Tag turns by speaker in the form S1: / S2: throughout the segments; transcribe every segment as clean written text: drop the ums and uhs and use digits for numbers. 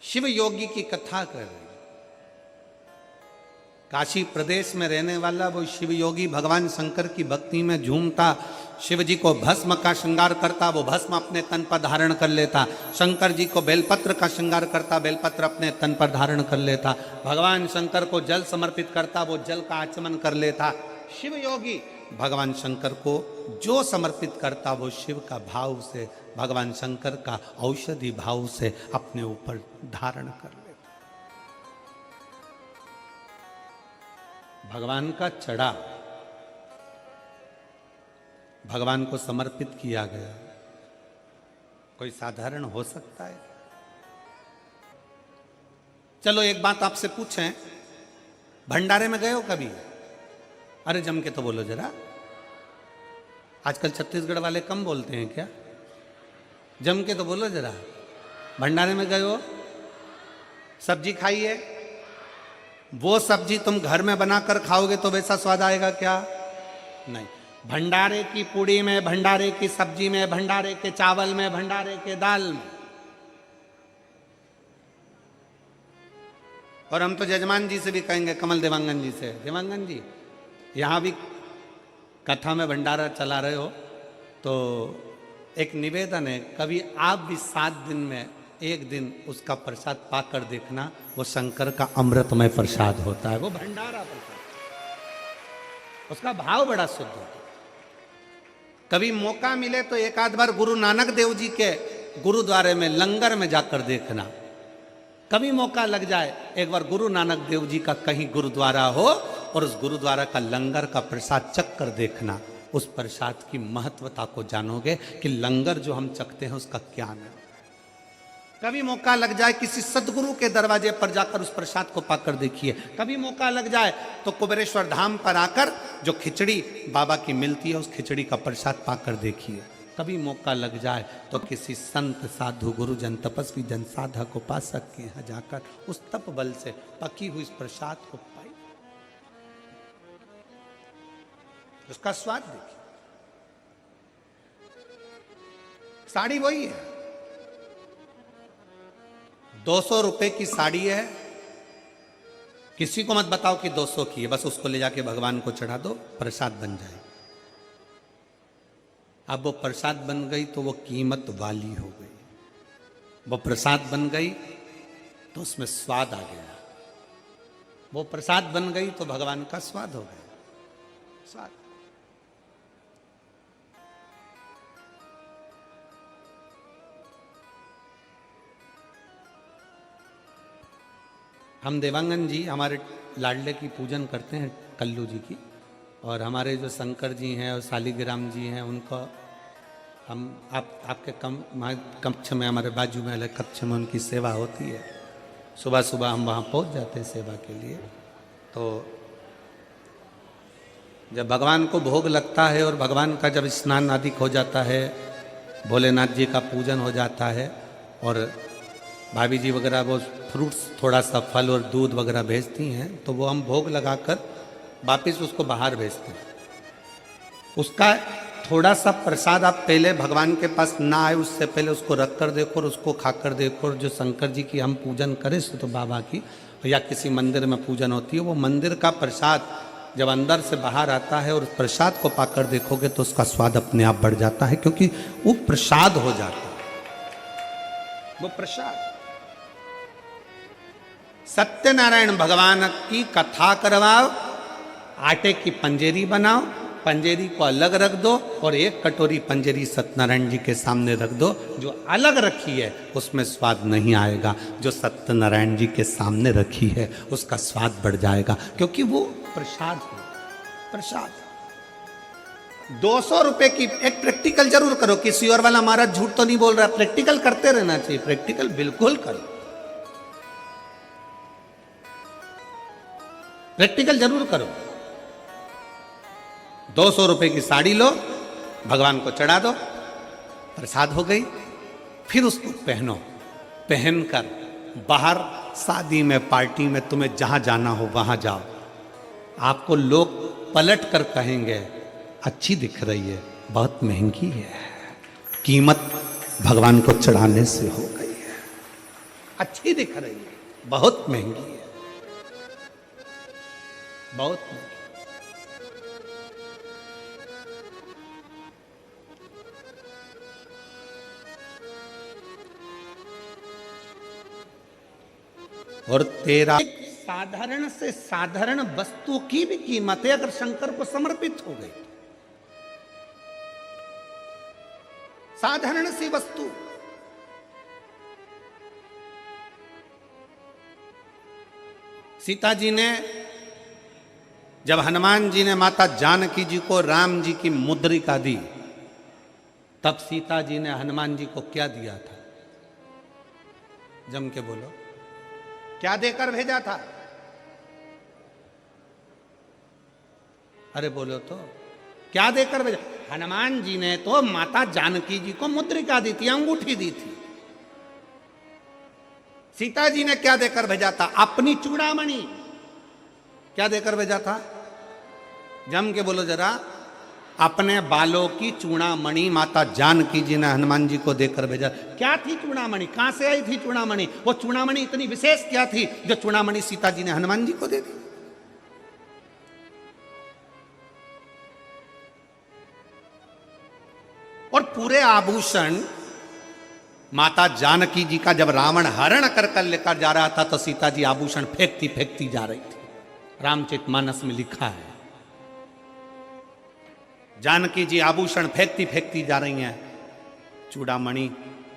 S1: शिव योगी की कथा कर रहे। काशी प्रदेश में रहने वाला वो शिव योगी भगवान शंकर की भक्ति में झूमता, शिव जी को भस्म का श्रृंगार करता, वो भस्म अपने तन पर धारण कर लेता। शंकर जी को बेलपत्र का श्रृंगार करता, बेलपत्र अपने तन पर धारण कर लेता। भगवान शंकर को जल समर्पित करता, वो जल का आचमन कर लेता। शिव योगी भगवान शंकर को जो समर्पित करता वो शिव का भाव से, भगवान शंकर का औषधि भाव से अपने ऊपर धारण कर लेता। भगवान का चढ़ा भगवान को समर्पित किया गया, कोई साधारण हो सकता है? चलो एक बात आपसे पूछें, भंडारे में गए हो कभी? अरे जम के तो बोलो जरा, आजकल छत्तीसगढ़ वाले कम बोलते हैं क्या? जम के तो बोलो जरा। भंडारे में गए हो, सब्जी खाई है, वो सब्जी तुम घर में बनाकर खाओगे तो वैसा स्वाद आएगा क्या? नहीं। भंडारे की पूड़ी में, भंडारे की सब्जी में, भंडारे के चावल में, भंडारे के दाल में। और हम तो जजमान जी से भी कहेंगे, कमल देवांगन जी से, देवांगन जी यहां भी कथा में भंडारा चला रहे हो तो एक निवेदन है, कभी आप भी 7 दिन में एक दिन उसका प्रसाद पाकर देखना, वो शंकर का अमृतमय प्रसाद होता है, वो भंडारा प्रसाद, उसका भाव बड़ा शुद्ध होता है। कभी मौका मिले तो एक आध बार गुरु नानक देव जी के गुरुद्वारे में लंगर में जाकर देखना। कभी मौका लग जाए एक बार गुरु नानक देव जी का कहीं गुरुद्वारा हो और उस गुरुद्वारा का लंगर का प्रसाद चख कर देखना, उस प्रसाद की महत्वता को जानोगे कि लंगर जो हम चखते हैं उसका क्या है। कभी मौका लग जाए किसी सदगुरु के दरवाजे पर जाकर उस प्रसाद को पाकर देखिए। कभी मौका लग जाए तो कुबेरेश्वर धाम पर आकर जो खिचड़ी बाबा की मिलती है उस खिचड़ी का प्रसाद पाकर देखिए। कभी मौका लग जाए तो किसी संत साधु गुरुजन तपस्वी जन साधक उपासक के यहाँ जाकर उस तप बल से पकी हुई इस प्रसाद को पाई, उसका स्वाद देखिए। साड़ी वही है, 200 रुपए की साड़ी है, किसी को मत बताओ कि 200 की है, बस उसको ले जाके भगवान को चढ़ा दो, प्रसाद बन जाए। अब वो प्रसाद बन गई तो वो कीमत वाली हो गई, वो प्रसाद बन गई तो उसमें स्वाद आ गया, वो प्रसाद बन गई तो भगवान का स्वाद हो गया। स्वाद हम देवांगन जी हमारे लाडले की पूजन करते हैं, कल्लू जी की, और हमारे जो शंकर जी हैं और शालिग्राम जी हैं उनको हम आपके कक्ष में, हमारे बाजू में अलग कक्ष में उनकी सेवा होती है। सुबह सुबह हम वहाँ पहुँच जाते हैं सेवा के लिए। तो जब भगवान को भोग लगता है और भगवान का जब स्नान आदि हो जाता है, भोलेनाथ जी का पूजन हो जाता है और भाभी जी वगैरह वो फ्रूट्स थोड़ा सा फल और दूध वगैरह भेजती हैं, तो वो हम भोग लगाकर वापिस उसको बाहर भेजते हैं। उसका थोड़ा सा प्रसाद आप पहले भगवान के पास ना आए उससे पहले उसको रख कर देखो और उसको खाकर देखो। और जो शंकर जी की हम पूजन करें तो बाबा की या किसी मंदिर में पूजन होती है, वो मंदिर का प्रसाद जब अंदर से बाहर आता है और उस प्रसाद को पाकर देखोगे तो उसका स्वाद अपने आप बढ़ जाता है, क्योंकि वो प्रसाद हो जाता है, वो प्रसाद। सत्यनारायण भगवान की कथा करवाओ, आटे की पंजेरी बनाओ, पंजेरी को अलग रख दो और एक कटोरी पंजेरी सत्यनारायण जी के सामने रख दो। जो अलग रखी है उसमें स्वाद नहीं आएगा, जो सत्यनारायण जी के सामने रखी है उसका स्वाद बढ़ जाएगा, क्योंकि वो प्रसाद है। प्रसाद 200 रुपए की। एक प्रैक्टिकल जरूर करो, किसी और वाला महाराज झूठ तो नहीं बोल रहा, प्रैक्टिकल करते रहना चाहिए, प्रैक्टिकल बिल्कुल करो, प्रैक्टिकल जरूर करो। 200 रुपए की साड़ी लो, भगवान को चढ़ा दो, प्रसाद हो गई। फिर उसको पहनो, पहनकर बाहर शादी में, पार्टी में, तुम्हें जहां जाना हो वहां जाओ। आपको लोग पलट कर कहेंगे अच्छी दिख रही है, बहुत महंगी है, कीमत भगवान को चढ़ाने से हो गई है। अच्छी दिख रही है, बहुत महंगी है, बहुत महंगी। और तेरा साधारण से साधारण वस्तु की भी कीमत है अगर शंकर को समर्पित हो गई। साधारण सी वस्तु, सीता जी ने जब हनुमान जी ने माता जानकी जी को राम जी की मुद्रिका दी, तब सीता जी ने हनुमान जी को क्या दिया था? जम के बोलो, क्या देकर भेजा था? अरे बोलो तो, क्या देकर भेजा? हनुमान जी ने तो माता जानकी जी को मुद्रिका दी थी, अंगूठी दी थी। सीता जी ने क्या देकर भेजा था? अपनी चूड़ामणि। क्या देकर भेजा था? जम के बोलो जरा, अपने बालों की चूड़ामणि माता जानकी जी ने हनुमान जी को देकर भेजा। क्या थी चूड़ामणि? कहां से आई थी चूड़ामणि? वो चूड़ामणि इतनी विशेष क्या थी जो चूड़ामणि सीता जी ने हनुमान जी को दे दी? और पूरे आभूषण माता जानकी जी का जब रावण हरण कर लेकर जा रहा था तो सीता जी आभूषण फेंकती फेंकती जा रही थी। रामचरितमानस में लिखा है, जानकी जी आभूषण फेंकती फेंकती जा रही हैं, चूड़ामणि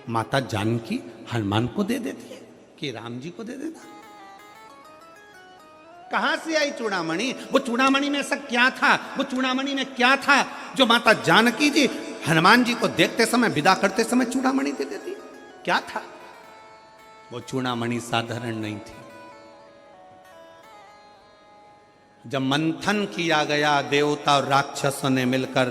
S1: माता जानकी हनुमान को दे देती है कि राम जी को दे देता। कहां से आई चूड़ामणि? वो चूड़ामणि में ऐसा क्या था? वो चूड़ामणि में क्या था जो माता जानकी जी हनुमान जी को देखते समय, विदा करते समय चूड़ामणि दे देती? क्या था वो चूड़ामणि? साधारण नहीं थी। जब मंथन किया गया देवता और राक्षसों ने मिलकर,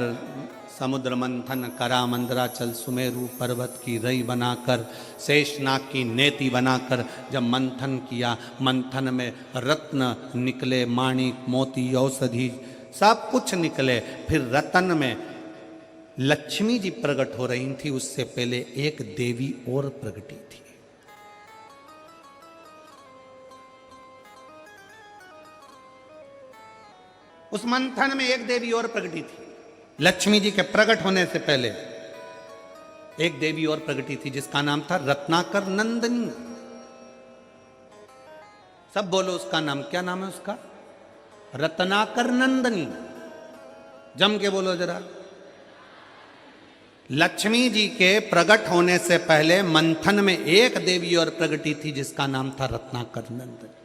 S1: समुद्र मंथन करा, मंदराचल सुमेरु पर्वत की रई बनाकर, शेषनाग की नेति बनाकर जब मंथन किया, मंथन में रत्न निकले, माणिक मोती औषधि सब कुछ निकले। फिर रतन में लक्ष्मी जी प्रकट हो रही थी, उससे पहले एक देवी और प्रकटी थी। उस मंथन में एक देवी और प्रकटी थी। लक्ष्मी जी के प्रकट होने से पहले एक देवी और प्रकटी थी जिसका नाम था रत्नाकर नंदिनी। सब बोलो उसका नाम, क्या नाम है उसका? रत्नाकर नंदिनी। जम के बोलो जरा। लक्ष्मी जी के प्रकट होने से पहले मंथन में एक देवी और प्रकटी थी जिसका नाम था रत्नाकर नंदिनी।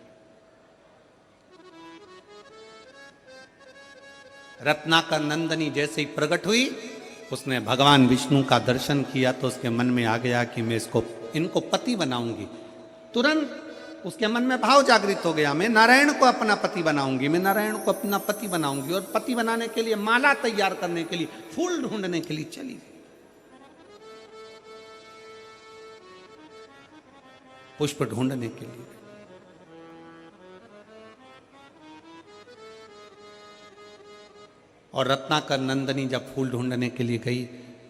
S1: रत्नाकर नंदिनी जैसे ही प्रकट हुई, उसने भगवान विष्णु का दर्शन किया तो उसके मन में आ गया कि मैं इनको पति बनाऊंगी। तुरंत उसके मन में भाव जागृत हो गया, मैं नारायण को अपना पति बनाऊंगी, मैं नारायण को अपना पति बनाऊंगी। और पति बनाने के लिए माला तैयार करने के लिए, फूल ढूंढने के लिए चली गई, पुष्प ढूंढने के लिए। और रत्नाकर नंदिनी जब फूल ढूंढने के लिए गई,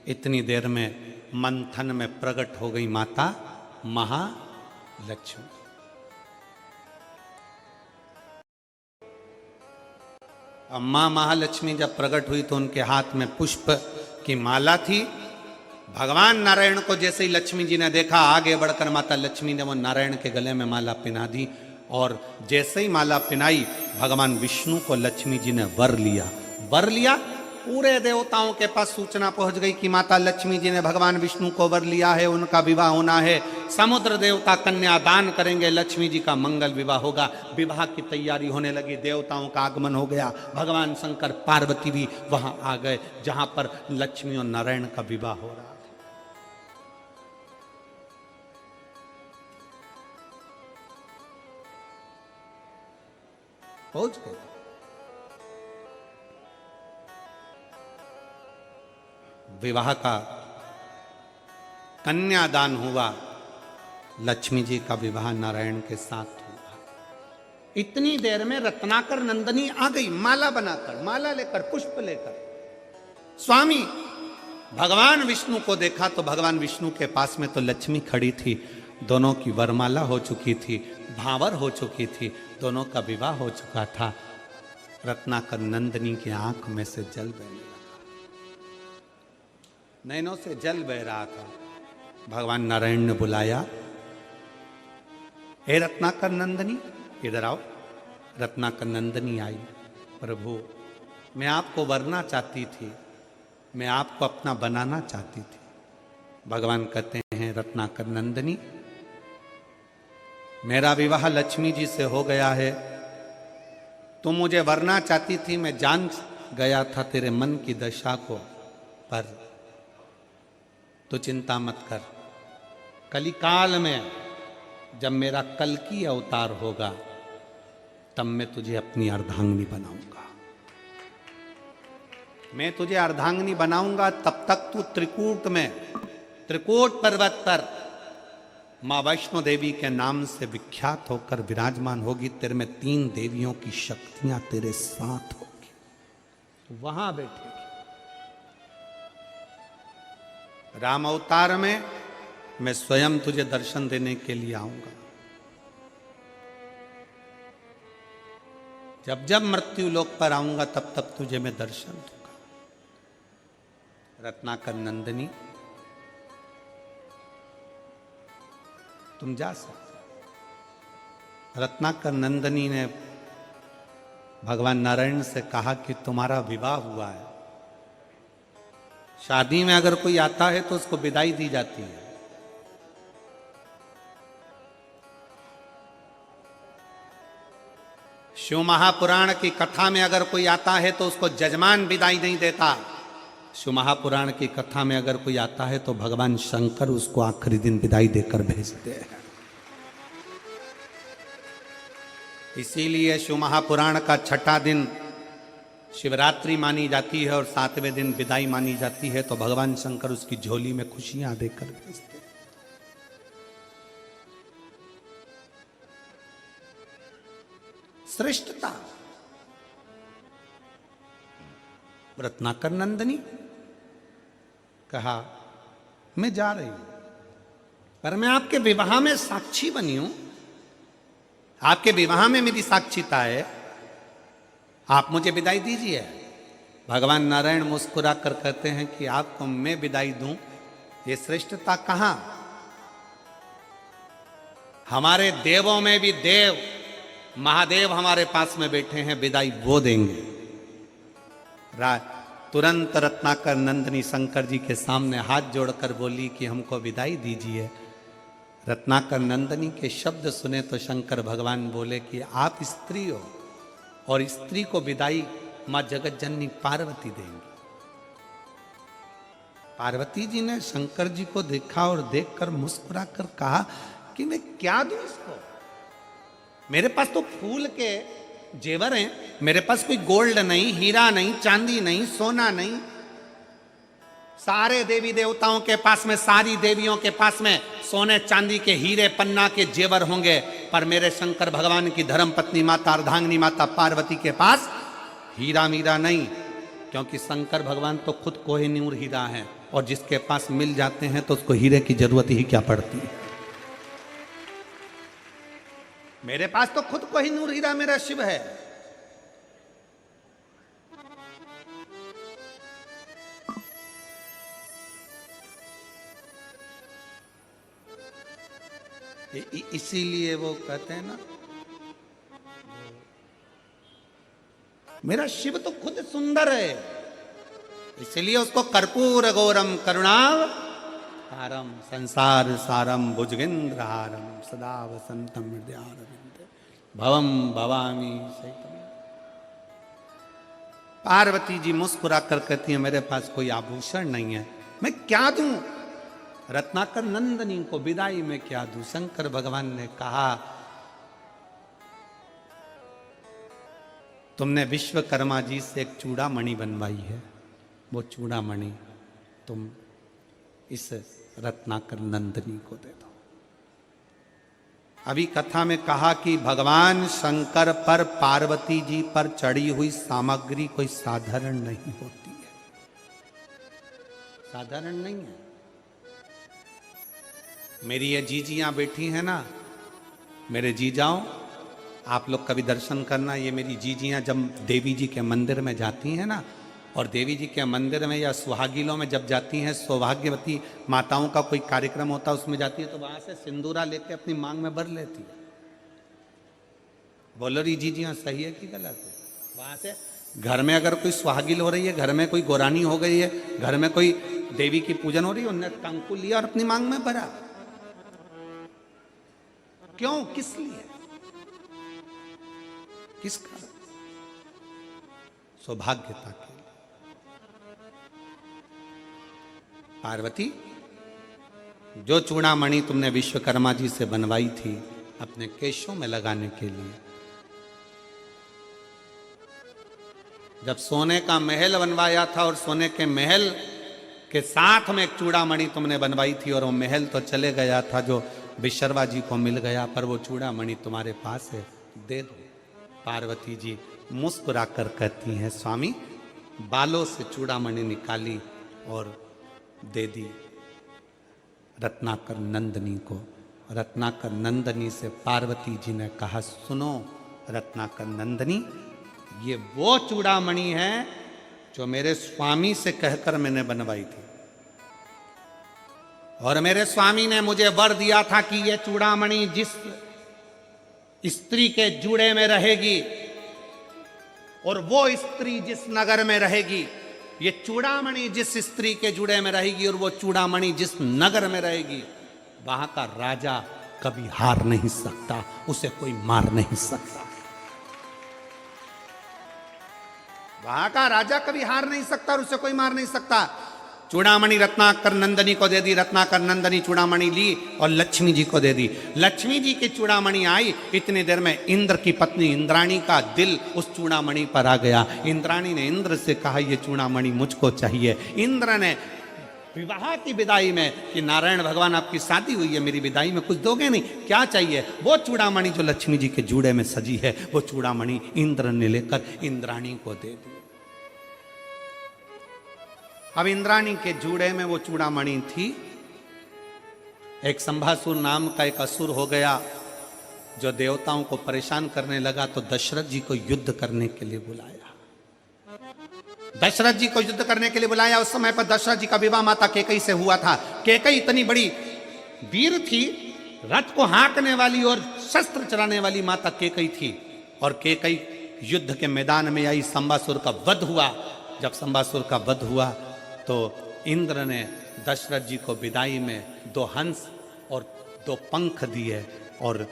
S1: इतनी देर में मंथन में प्रकट हो गई माता महालक्ष्मी। अब मां महालक्ष्मी जब प्रकट हुई तो उनके हाथ में पुष्प की माला थी। भगवान नारायण को जैसे ही लक्ष्मी जी ने देखा, आगे बढ़कर माता लक्ष्मी ने वो नारायण के गले में माला पहना दी। और जैसे ही माला पहनाई, भगवान विष्णु को लक्ष्मी जी ने वर लिया। वर लिया, पूरे देवताओं के पास सूचना पहुंच गई कि माता लक्ष्मी जी ने भगवान विष्णु को वर लिया है, उनका विवाह होना है। समुद्र देवता कन्या दान करेंगे, लक्ष्मी जी का मंगल विवाह होगा। विवाह की तैयारी होने लगी, देवताओं का आगमन हो गया। भगवान शंकर पार्वती भी वहां आ गए जहां पर लक्ष्मी और नारायण का विवाह हो रहा था। पहुंच गए। विवाह का कन्यादान हुआ, लक्ष्मी जी का विवाह नारायण के साथ हुआ। इतनी देर में रत्नाकर नंदिनी आ गई, माला बनाकर, माला लेकर, पुष्प लेकर। स्वामी भगवान विष्णु को देखा तो भगवान विष्णु के पास में तो लक्ष्मी खड़ी थी दोनों की वरमाला हो चुकी थी, भांवर हो चुकी थी, दोनों का विवाह हो चुका था। रत्नाकर नंदिनी की आंख में से जल बहने लगा, नैनों से जल बह रहा था। भगवान नारायण ने बुलाया, हे रत्नाकर नंदिनी इधर आओ। रत्नाकर नंदिनी आई। प्रभु मैं आपको वरना चाहती थी, मैं आपको अपना बनाना चाहती थी। भगवान कहते हैं, रत्नाकर नंदिनी मेरा विवाह लक्ष्मी जी से हो गया है, तुम मुझे वरना चाहती थी, मैं जान गया था तेरे मन की दशा को, पर तू चिंता मत कर। कलिकाल में जब मेरा कल्कि अवतार होगा तब मैं तुझे अपनी अर्धांगिनी बनाऊंगा। मैं तुझे अर्धांगिनी बनाऊंगा, तब तक तू त्रिकूट में, त्रिकूट पर्वत पर मां वैष्णो देवी के नाम से विख्यात होकर विराजमान होगी। तेरे में 3 देवियों की शक्तियां तेरे साथ होगी, वहां बैठेगी। राम अवतार में मैं स्वयं तुझे दर्शन देने के लिए आऊंगा। जब जब मृत्यु लोक पर आऊंगा तब तब तुझे मैं दर्शन दूंगा। रत्नाकर नंदिनी तुम जा सकते। रत्नाकर नंदिनी ने भगवान नारायण से कहा कि तुम्हारा विवाह हुआ है, शादी में अगर कोई आता है तो उसको विदाई दी जाती है। शिव महापुराण की कथा में अगर कोई आता है तो उसको जजमान विदाई नहीं देता। शिव महापुराण की कथा में अगर कोई आता है तो भगवान शंकर उसको आखिरी दिन विदाई देकर भेजते हैं। इसीलिए शिव महापुराण का 6ठा दिन शिवरात्रि मानी जाती है और 7वें दिन विदाई मानी जाती है। तो भगवान शंकर उसकी झोली में खुशियां देकर भेजते। श्रेष्ठता। रत्नाकर नंदिनी कहा, मैं जा रही हूं, पर मैं आपके विवाह में साक्षी बनी हूं, आपके विवाह में मेरी साक्षीता है, आप मुझे विदाई दीजिए। भगवान नारायण मुस्कुरा कर कहते हैं कि आपको मैं विदाई दूं, ये श्रेष्ठता कहां? हमारे देवों में भी देव महादेव हमारे पास में बैठे हैं, विदाई वो देंगे। तुरंत रत्नाकर नंदिनी शंकर जी के सामने हाथ जोड़कर बोली कि हमको विदाई दीजिए। रत्नाकर नंदिनी के शब्द सुने तो शंकर भगवान बोले कि आप स्त्री हो और स्त्री को विदाई मां जगत जननी पार्वती देंगी। पार्वती जी ने शंकर जी को देखा और देखकर मुस्कुरा कर कहा कि मैं क्या दूं इसको? मेरे पास तो फूल के जेवर हैं, मेरे पास कोई गोल्ड नहीं, हीरा नहीं, चांदी नहीं, सोना नहीं। सारे देवी देवताओं के पास में, सारी देवियों के पास में सोने चांदी के हीरे पन्ना के जेवर होंगे, पर मेरे शंकर भगवान की धर्म पत्नी माता अर्धांगिनी माता पार्वती के पास हीरा मीरा नहीं, क्योंकि शंकर भगवान तो खुद कोहिनूर हीरा है और जिसके पास मिल जाते हैं तो उसको हीरे की जरूरत ही क्या पड़ती है। मेरे पास तो खुद कोहिनूर हीरा मेरा शिव है। इसीलिए वो कहते हैं ना, मेरा शिव तो खुद सुंदर है, इसलिए उसको कर्पूर गौरम करुणाव हारम संसार सारम भुजगेंद्रहारम सदा वसंतम हृदयारविंदे भवम भवामी सहितम। पार्वती जी मुस्कुरा कर कहती है, मेरे पास कोई आभूषण नहीं है, मैं क्या दूं? रत्नाकर नंदिनी को विदाई में क्या दूं? शंकर भगवान ने कहा, तुमने विश्वकर्मा जी से एक चूड़ामणि बनवाई है, वो चूड़ामणि तुम इस रत्नाकर नंदिनी को दे दो। अभी कथा में कहा कि भगवान शंकर पर पार्वती जी पर चढ़ी हुई सामग्री कोई साधारण नहीं होती है, साधारण नहीं है। मेरी ये जीजियां बैठी हैं ना, मेरे जीजाओं, आप लोग कभी दर्शन करना। ये मेरी जीजियां जब देवी जी के मंदिर में जाती हैं ना, और देवी जी के मंदिर में या सुहागिलों में जब जाती हैं, सौभाग्यवती माताओं का कोई कार्यक्रम होता है उसमें जाती है, तो वहां से सिंदूरा लेके अपनी मांग में भर लेती है। बोलो री जीजियां सही है कि गलत है? वहां से घर में अगर कोई सुहागिल हो रही है, घर में कोई गोरानी हो गई है, घर में कोई देवी की पूजन हो रही है, उन्होंने कंकु लिया और अपनी मांग में भरा। क्यों? किस लिए? किसका? सौभाग्यता के लिए। पार्वती, जो चूड़ामणि तुमने विश्वकर्मा जी से बनवाई थी अपने केशों में लगाने के लिए, जब सोने का महल बनवाया था और सोने के महल के साथ में एक चूड़ामणि तुमने बनवाई थी, और वो महल तो चले गया था, जो विश्वकर्मा जी को मिल गया, पर वो चूड़ामणि तुम्हारे पास है, दे दो। पार्वती जी मुस्कुराकर कहती हैं, स्वामी, बालों से चूड़ामणि निकाली और दे दी रत्नाकर नंदनी को। रत्नाकर नंदनी से पार्वती जी ने कहा, सुनो रत्नाकर नंदनी, ये वो चूड़ामणि है जो मेरे स्वामी से कहकर मैंने बनवाई थी, और मेरे स्वामी ने मुझे वर दिया था कि ये चूड़ामणि जिस स्त्री के जूड़े में रहेगी और वो स्त्री जिस नगर में रहेगी, ये चूड़ामणि जिस स्त्री के जूड़े में रहेगी और वो चूड़ामणि जिस नगर में रहेगी, वहां का राजा कभी हार नहीं सकता, उसे कोई मार नहीं सकता। वहां का राजा कभी हार नहीं सकता और उसे कोई मार नहीं सकता। चूड़ामणि रत्नाकर नंदनी को दे दी। रत्नाकर नंदनी चूड़ामणि ली और लक्ष्मी जी को दे दी। लक्ष्मी जी की चूड़ामणि आई, इतनी देर में इंद्र की पत्नी इंद्राणी का दिल उस चूड़ामणि पर आ गया। इंद्राणी ने इंद्र से कहा, ये चूड़ामणि मुझको चाहिए। इंद्र ने विवाह की विदाई में कि नारायण भगवान आपकी शादी हुई है, मेरी विदाई में कुछ दोगे नहीं? क्या चाहिए? वो चूड़ामणि जो लक्ष्मी जी के जूड़े में सजी है, वो चूड़ामणि इंद्र ने लेकर इंद्राणी को दे दी। अब इंद्राणी के जूड़े में वो चूड़ामणि थी। एक संभासुर नाम का एक असुर हो गया जो देवताओं को परेशान करने लगा, तो दशरथ जी को युद्ध करने के लिए बुलाया। दशरथ जी को युद्ध करने के लिए बुलाया। उस समय पर दशरथ जी का विवाह माता केकई से हुआ था। केकई इतनी बड़ी वीर थी, रथ को हाँकने वाली और शस्त्र चलाने वाली माता केकई थी। और केकई युद्ध के मैदान में आई, संबासुर का वध हुआ। जब संबासुर का वध हुआ तो इंद्र ने दशरथ जी को विदाई में 2 हंस और 2 पंख दिए। और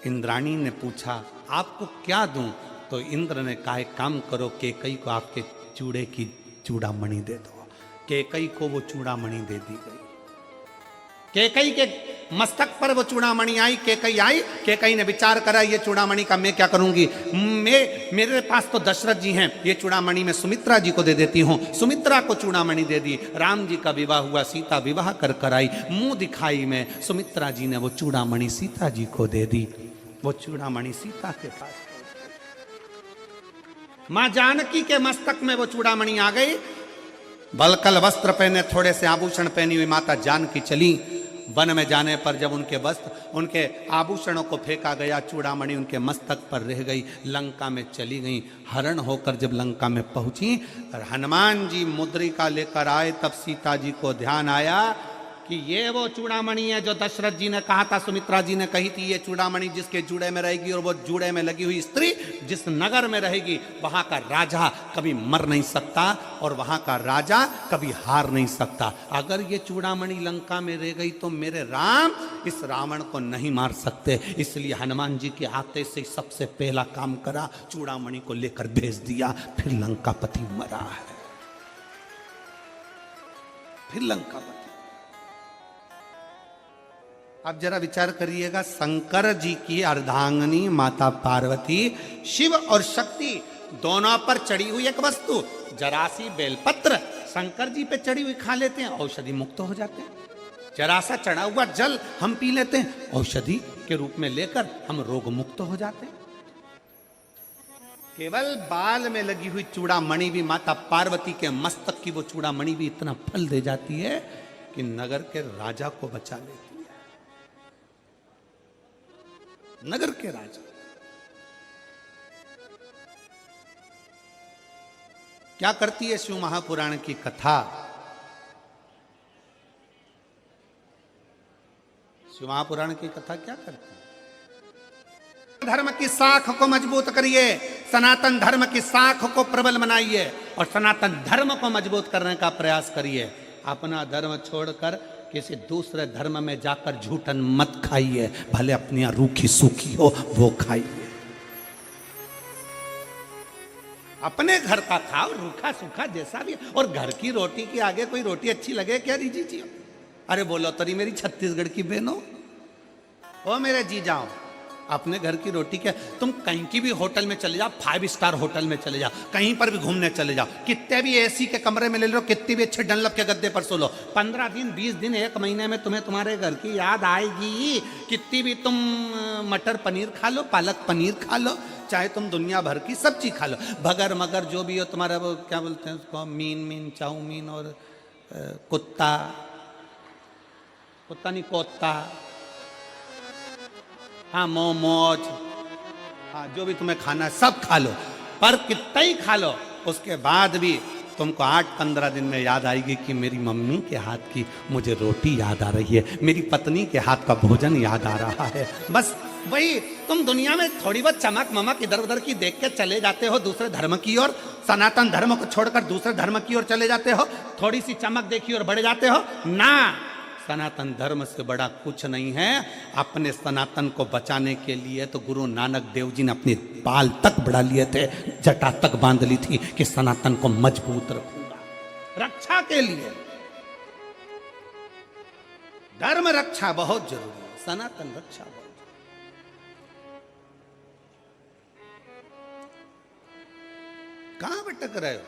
S1: इंद्राणी ने पूछा, आपको क्या दूं? तो इंद्र ने कहा, एक काम करो, केकई को आपके चूड़े की चूड़ामणि दे दो। केकई को वो चूड़ामणि दे दी गई। केकई के मस्तक पर वो चूड़ामणि आई। केकई आई, केकई ने विचार करा, ये चूड़ामणि का मैं क्या करूंगी? मेरे पास तो दशरथ जी हैं, ये चूड़ामणि मैं सुमित्रा जी को दे देती हूँ। सुमित्रा को चूड़ामणि दे दी। राम जी का विवाह हुआ, सीता विवाह कर आई। मुंह दिखाई में सुमित्रा जी ने वो चूड़ामणि सीता जी को दे दी। वो चूड़ामणि सीता के पास, मां जानकी के मस्तक में वो चूड़ामणि आ गई। बलकल वस्त्र पहने, थोड़े से आभूषण पहनी हुई माता जानकी चली। वन में जाने पर जब उनके वस्त्र, उनके आभूषणों को फेंका गया, चूड़ामणि उनके मस्तक पर रह गई। लंका में चली गई। हरण होकर जब लंका में पहुंची, हनुमान जी मुद्रिका लेकर आए, तब सीता जी को ध्यान आया कि ये वो चूड़ामणि है जो दशरथ जी ने कहा था, सुमित्रा जी ने कही थी, ये चूड़ामणि जिसके जूड़े में रहेगी और वो जूड़े में लगी हुई स्त्री जिस नगर में रहेगी, वहां का राजा कभी मर नहीं सकता और वहां का राजा कभी हार नहीं सकता। अगर ये चूड़ामणि लंका में रह गई तो मेरे राम इस रावण को नहीं मार सकते। इसलिए हनुमान जी के आते से सबसे पहला काम करा, चूड़ामणि को लेकर भेज दिया। फिर लंकापति मरा है, फिर लंकापति। अब जरा विचार करिएगा, शंकर जी की अर्धांगिनी माता पार्वती, शिव और शक्ति दोनों पर चढ़ी हुई एक वस्तु, जरासी बेलपत्र, शंकर जी पे चढ़ी हुई खा लेते हैं, औषधि मुक्त हो जाते हैं। जरा सा चढ़ा हुआ जल हम पी लेते हैं, औषधि के रूप में लेकर हम रोग मुक्त हो जाते हैं। केवल बाल में लगी हुई चूड़ामणि भी, माता पार्वती के मस्तक की वो चूड़ामणि भी इतना फल दे जाती है कि नगर के राजा को बचा लेती है। नगर के राजा। क्या करती है शिव महापुराण की कथा? शिव महापुराण की कथा क्या करती है? धर्म की साख को मजबूत करिए, सनातन धर्म की साख को प्रबल बनाइए और सनातन धर्म को मजबूत करने का प्रयास करिए। अपना धर्म छोड़कर किसी दूसरे धर्म में जाकर झूठन मत खाइए, भले अपनी रूखी सूखी हो वो खाइए। अपने घर का खाओ, रूखा सूखा जैसा भी। और घर की रोटी के आगे कोई रोटी अच्छी लगे क्या रिजी जी? अरे बोलो तरी मेरी छत्तीसगढ़ की बहनों, ओ मेरे जी जाओ, अपने घर की रोटी क्या? तुम कहीं की भी होटल में चले जाओ, 5 स्टार होटल में चले जाओ, कहीं पर भी घूमने चले जाओ, कितने भी एसी के कमरे में ले लो, कितनी भी अच्छे डनलप के गद्दे पर सो लो, 15 दिन 20 दिन 1 महीने में तुम्हें तुम्हारे घर की याद आएगी। कितनी भी तुम मटर पनीर खा लो, पालक पनीर खा लो, चाहे तुम दुनिया भर की सब्जी खा लो, बगर मगर जो भी हो तुम्हारा, वो क्या बोलते हैं उसको, मीन चाउमीन और कुत्ता नहीं कोत्ता, हाँ मोमोज, हाँ जो भी तुम्हें खाना है सब खा लो, पर कितना ही खा लो, उसके बाद भी तुमको 8-15 दिन में याद आएगी कि मेरी मम्मी के हाथ की मुझे रोटी याद आ रही है, मेरी पत्नी के हाथ का भोजन याद आ रहा है। बस वही तुम दुनिया में थोड़ी बहुत चमक ममक इधर उधर की देख के चले जाते हो दूसरे धर्म की ओर, सनातन धर्म को छोड़कर दूसरे धर्म की ओर चले जाते हो, थोड़ी सी चमक देखी और बढ़ जाते हो ना। सनातन धर्म से बड़ा कुछ नहीं है। अपने सनातन को बचाने के लिए तो गुरु नानक देव जी ने अपने बाल तक बढ़ा लिए थे, जटा तक बांध ली थी कि सनातन को मजबूत रखूंगा, रक्षा के लिए। धर्म रक्षा बहुत जरूरी है, सनातन रक्षा बहुत जरूरी। कहां भटक रहे हो?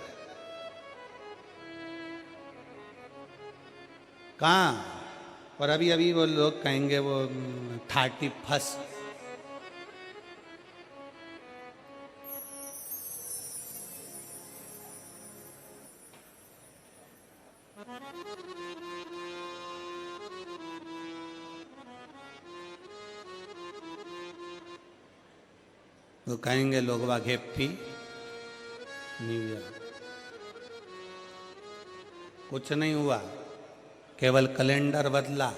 S1: कहां? और अभी वो लोग कहेंगे वो 31st, वो कहेंगे लोग वाग हैप्पी न्यू ईयर। कुछ नहीं हुआ, केवल कैलेंडर बदला,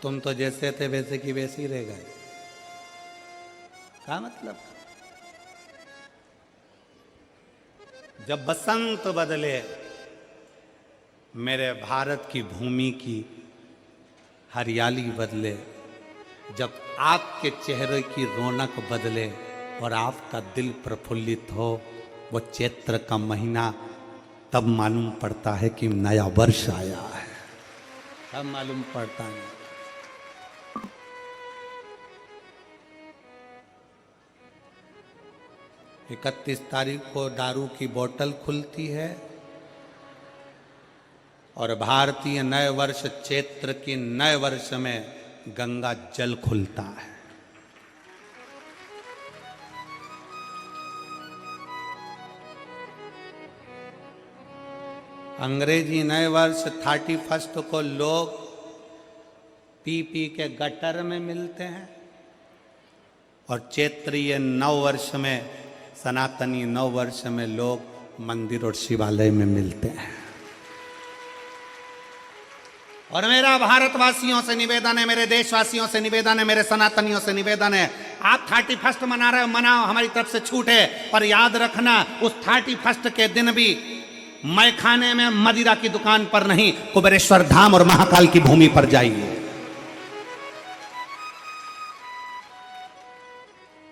S1: तुम तो जैसे थे वैसे की वैसे ही रह गए। क्या मतलब? जब बसंत बदले, मेरे भारत की भूमि की हरियाली बदले, जब आपके चेहरे की रौनक बदले और आपका दिल प्रफुल्लित हो, वो चैत्र का महीना, तब मालूम पड़ता है कि नया वर्ष आया है, तब मालूम पड़ता है। 31 तारीख को दारू की बोतल खुलती है और भारतीय नए वर्ष चैत्र की नए वर्ष में गंगा जल खुलता है। अंग्रेजी नए वर्ष 31 को लोग पी के गटर में मिलते हैं और चैत्रीय नव वर्ष में, सनातनी नव वर्ष में लोग मंदिर और शिवालय में मिलते हैं। और मेरा भारतवासियों से निवेदन है, मेरे देशवासियों से निवेदन है, मेरे सनातनियों से निवेदन है, आप 31 मना रहे हो, मनाओ, हमारी तरफ से छूट है, पर याद रखना उस 31 के दिन भी मैं खाने में मदिरा की दुकान पर नहीं, कुबेरेश्वर धाम और महाकाल की भूमि पर जाइए।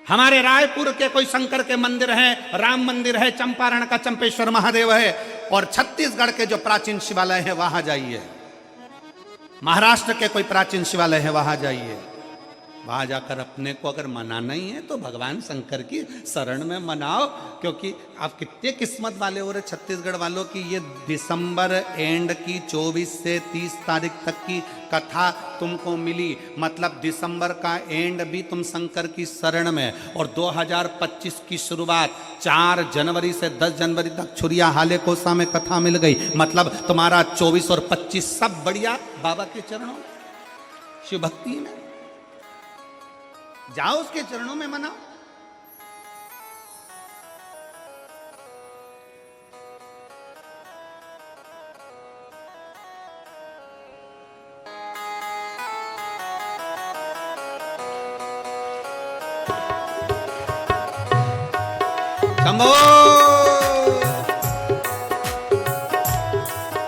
S1: हमारे रायपुर के कोई शंकर के मंदिर हैं, राम मंदिर है, चंपारण का चंपेश्वर महादेव है, और छत्तीसगढ़ के जो प्राचीन शिवालय है वहां जाइए, महाराष्ट्र के कोई प्राचीन शिवालय है वहां जाइए। वहां जाकर अपने को अगर मनाना ही है तो भगवान शंकर की शरण में मनाओ, क्योंकि आप कितने किस्मत वाले हो रहे छत्तीसगढ़ वालों की, ये दिसंबर एंड की 24 से 30 तारीख तक की कथा तुमको मिली, मतलब दिसंबर का एंड भी तुम शंकर की शरण में, और 2025 की शुरुआत 4 जनवरी से 10 जनवरी तक छुरिया हाले कोसा में कथा मिल गई, मतलब तुम्हारा 24 और 25 सब बढ़िया बाबा के चरणों शिव भक्ति में। जाओ उसके चरणों में मनाओ। शंभो